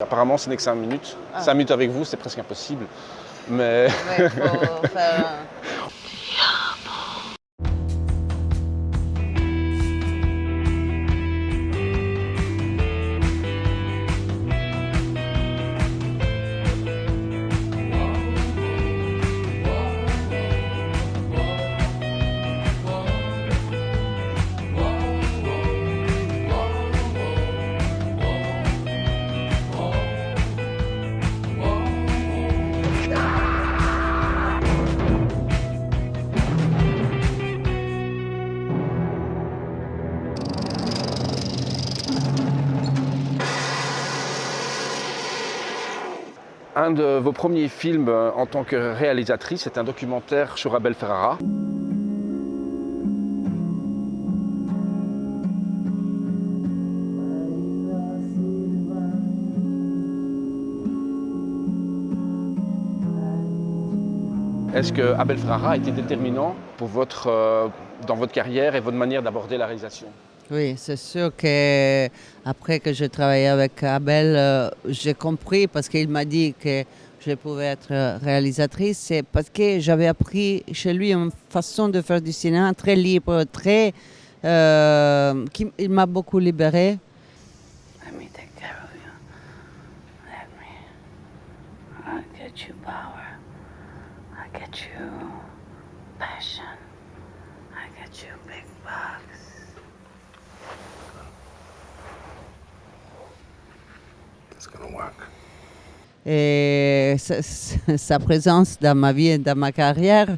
Apparemment, ce n'est que 5 minutes. Ah. 5 minutes avec vous, c'est presque impossible. Mais Ouais, faut faire un de vos premiers films en tant que réalisatrice, c'est un documentaire sur Abel Ferrara. Est-ce que Abel Ferrara a été déterminant pour dans votre carrière et votre manière d'aborder la réalisation? Oui, c'est sûr que après que j'ai travaillé avec Abel, j'ai compris parce qu'il m'a dit que je pouvais être réalisatrice, c'est parce que j'avais appris chez lui une façon de faire du cinéma très libre, il m'a beaucoup libérée. Let me take care of you. Let me. I'll get you power. I'll get you passion. I'll get you big bucks. It's gonna work. Et sa présence dans ma vie et dans ma carrière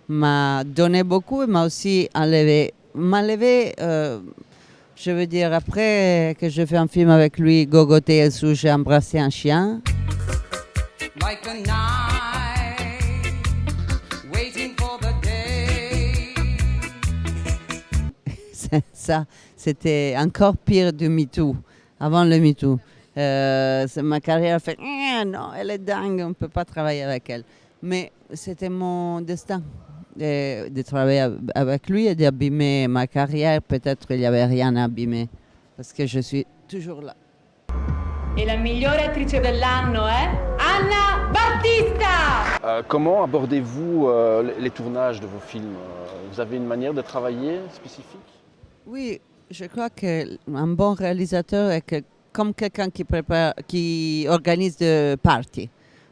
m'a donné beaucoup et m'a aussi enlevé. M'a enlevé, je veux dire, après que j'ai fait un film avec lui, Gogoté, où j'ai embrassé un chien. Like a night, waiting for the day. Ça, c'était encore pire du MeToo, avant le MeToo. Ma carrière a fait non, elle est dingue, on ne peut pas travailler avec elle. Mais c'était mon destin de travailler avec lui et d'abîmer ma carrière. Peut-être qu'il n'y avait rien à abîmer parce que je suis toujours là. E la migliore attrice dell'anno è Anna Battista! Comment abordez-vous les tournages de vos films? Vous avez une manière de travailler spécifique? Oui, je crois qu'un bon réalisateur est comme quelqu'un qui organise des parties,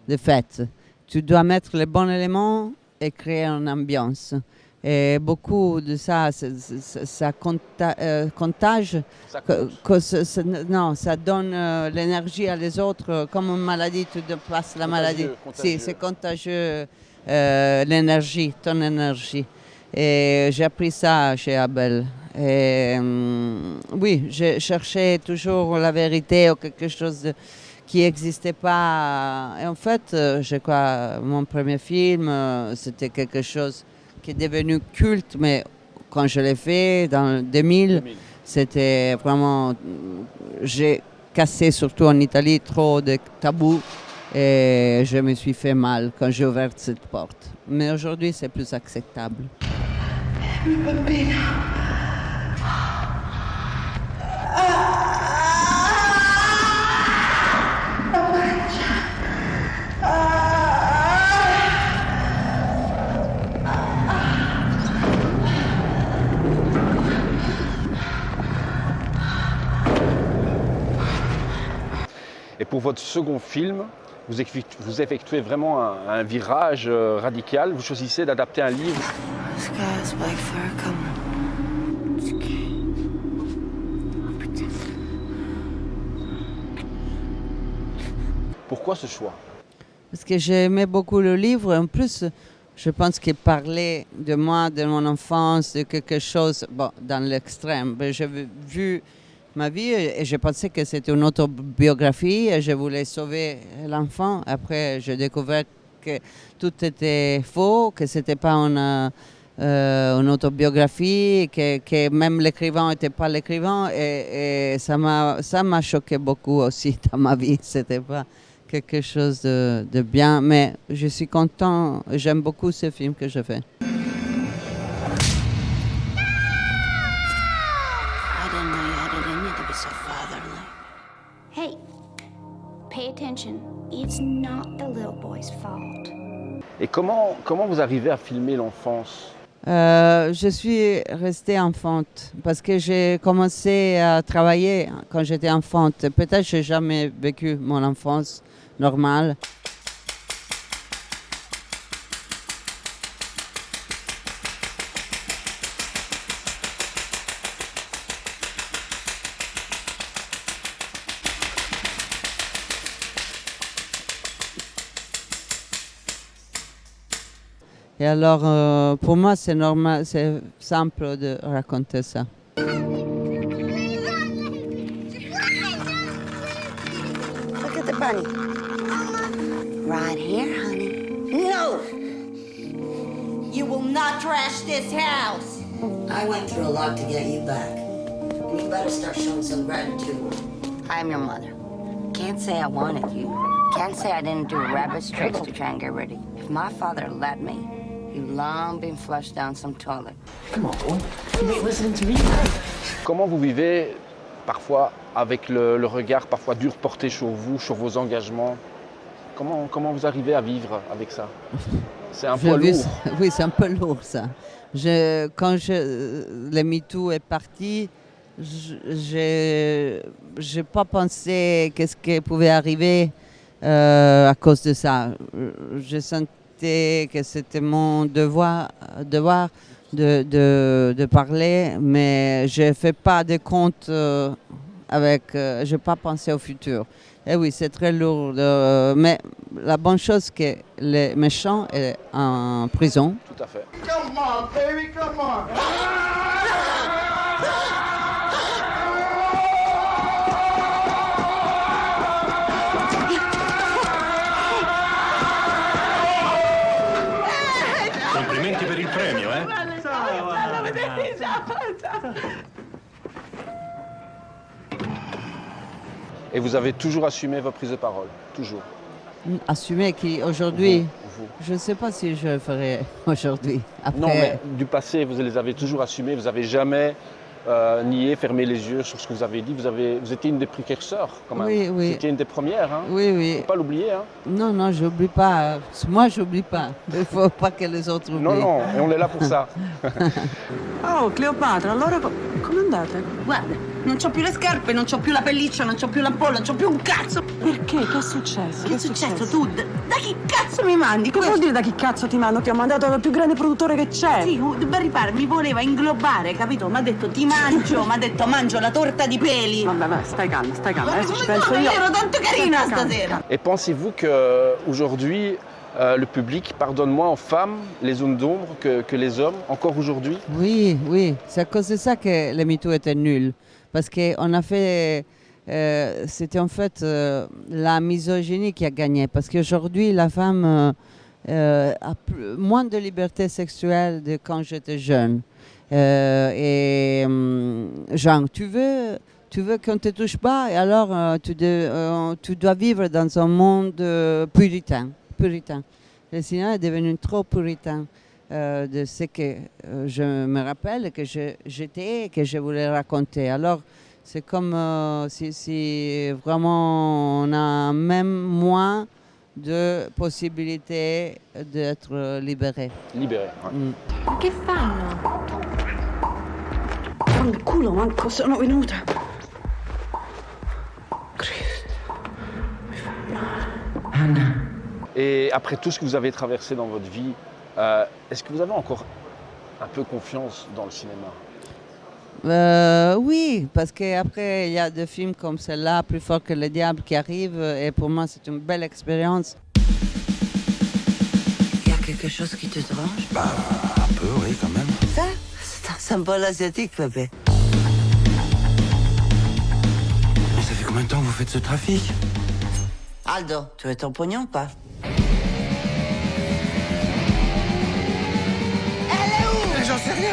des fêtes. Tu dois mettre les bons éléments et créer une ambiance. Et beaucoup de ça contage. Ça compte. Non, ça donne l'énergie à les autres. Comme une maladie, tu dépasses la maladie. Contagieux. Si, c'est contagieux, l'énergie, ton énergie. Et j'ai appris ça chez Abel. Et, oui, je cherchais toujours la vérité ou quelque chose qui n'existait pas. Et en fait, je crois, mon premier film, c'était quelque chose qui est devenu culte, mais quand je l'ai fait, dans 2000, c'était vraiment... J'ai cassé, surtout en Italie, trop de tabous et je me suis fait mal quand j'ai ouvert cette porte. Mais aujourd'hui, c'est plus acceptable. Et pour votre second film, vous effectuez vraiment un virage radical. Vous choisissez d'adapter un livre. This guy's black fur, come on. It's okay. I'll protect you. Pourquoi ce choix? Parce que j'aimais beaucoup le livre. En plus, je pense qu'il parlait de moi, de mon enfance, de quelque chose, bon, dans l'extrême. J'avais vu ma vie et je pensais que c'était une autobiographie et je voulais sauver l'enfant. Après, j'ai découvert que tout était faux, que ce n'était pas une autobiographie, que même l'écrivain n'était pas l'écrivain. Et ça m'a choqué beaucoup aussi dans ma vie. C'était pas quelque chose de bien, mais je suis content, j'aime beaucoup ce film que je fais. I didn't know you had it in you to be so fatherly. Hey, pay pay attention. It's not the little boy's fault. Et comment vous arrivez à filmer l'enfance? Je suis restée enfante parce que j'ai commencé à travailler quand j'étais enfante. Peut-être que je n'ai jamais vécu mon enfance normale. Et alors, pour moi, c'est normal, c'est simple de raconter ça. Look at the bunny. Right here, honey. No! You will not trash this house! I went through a lot to get you back. And you better start showing some gratitude. I'm your mother. Can't say I wanted you. Can't say I didn't do rabbit's tricks to try and get rid of you. If my father let me, you'd long been flushed down some toilet. Come on, boy. You ain't listening to me. Comment vous vivez parfois avec le regard parfois dur porté sur vous, sur vos engagements? Comment vous arrivez à vivre avec ça? C'est un poids lourd. Oui, c'est un peu lourd ça. Quand le MeToo est parti, je n'ai pas pensé qu'est-ce qui pouvait arriver à cause de ça. Je sentais que c'était mon devoir de parler, mais je ne fais pas de compte je n'ai pas pensé au futur. Et oui, c'est très lourd. Mais la bonne chose, c'est que les méchants sont en prison. Tout à fait. Come on, baby, come on. Complimenti per il premio, eh? Et vous avez toujours assumé vos prises de parole, toujours. Assumer qu'aujourd'hui, Vous. je ne sais pas si je le ferai aujourd'hui. Après, Non, mais du passé, vous les avez toujours assumés. Vous n'avez jamais nié, fermé les yeux sur ce que vous avez dit. Vous étiez une des précurseurs, quand même. Oui, oui. Vous étiez une des premières. Hein. oui, Faut oui. pas l'oublier. Hein. Non, j'oublie pas. Moi, j'oublie pas. Il ne faut pas que les autres oublient. Non, et on est là pour ça. Oh, Cleopatra, allora come andate? Guarda, non c'ho più le scarpe, non c'ho più la pelliccia, non c'ho più l'ampolla, non c'ho più un cazzo! Perché? Che è successo? Che è successo? Tu, da chi cazzo mi mandi? Che vuol dire da chi cazzo ti mando? Ti ho mandato dal più grande produttore che c'è. Sì, Barry Par mi voleva inglobare, capito? Mi ha detto ti mangio, mi ha detto mangio la torta di peli. Vabbè, stai calma, Ma adesso ci come penso sono? io. Ero tanto carina Calma, stasera. Et pensez-vous qu'aujourd'hui, le public pardonne moins aux femmes, les zones d'ombre, que les hommes, encore aujourd'hui? Oui. C'est à cause de ça que le MeToo était nul. Parce qu'on a fait... c'était en fait la misogynie qui a gagné. Parce qu'aujourd'hui, la femme a moins de liberté sexuelle que quand j'étais jeune. Genre, tu veux qu'on ne te touche pas, et alors tu dois vivre dans un monde puritain. Le cinéma est devenu trop puritain de ce que je me rappelle, que j'étais et que je voulais raconter. Alors, c'est comme si vraiment on a même moins de possibilités d'être libéré. Libéré. Ouais. Ma che fanno? Fanculo, manco sono venuta. Anna. Et après tout ce que vous avez traversé dans votre vie, est-ce que vous avez encore un peu confiance dans le cinéma? Oui, parce qu'après, il y a des films comme celui-là, Plus fort que le diable, qui arrivent, et pour moi, c'est une belle expérience. Il y a quelque chose qui te dérange? Bah, un peu, oui, quand même. Ça? C'est un symbole asiatique, bébé. Mais ça fait combien de temps que vous faites ce trafic? Aldo, tu veux ton pognon ou pas? J'en sais rien,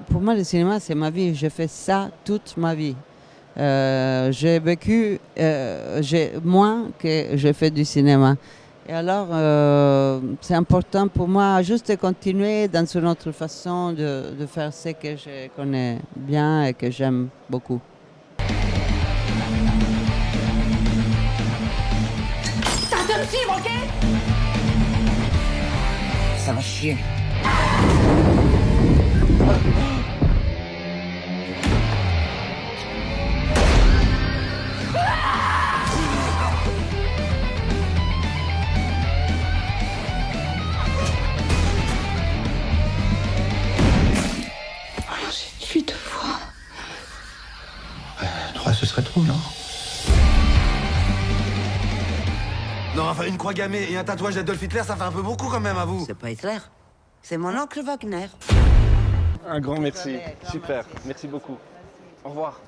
Pour moi, le cinéma, c'est ma vie. J'ai fait ça toute ma vie. J'ai vécu moins que j'ai fait du cinéma. Et alors, c'est important pour moi juste de continuer dans une autre façon de faire ce que je connais bien et que j'aime beaucoup. de me suivre, ok? Ça va chier. J'ai tué 2 fois. 3, ce serait trop, non? Non, enfin, une croix gammée et un tatouage d'Adolf Hitler, ça fait un peu beaucoup quand même à vous. C'est pas Hitler. C'est mon oncle Wagner. Un grand merci. Super. Merci beaucoup. Au revoir.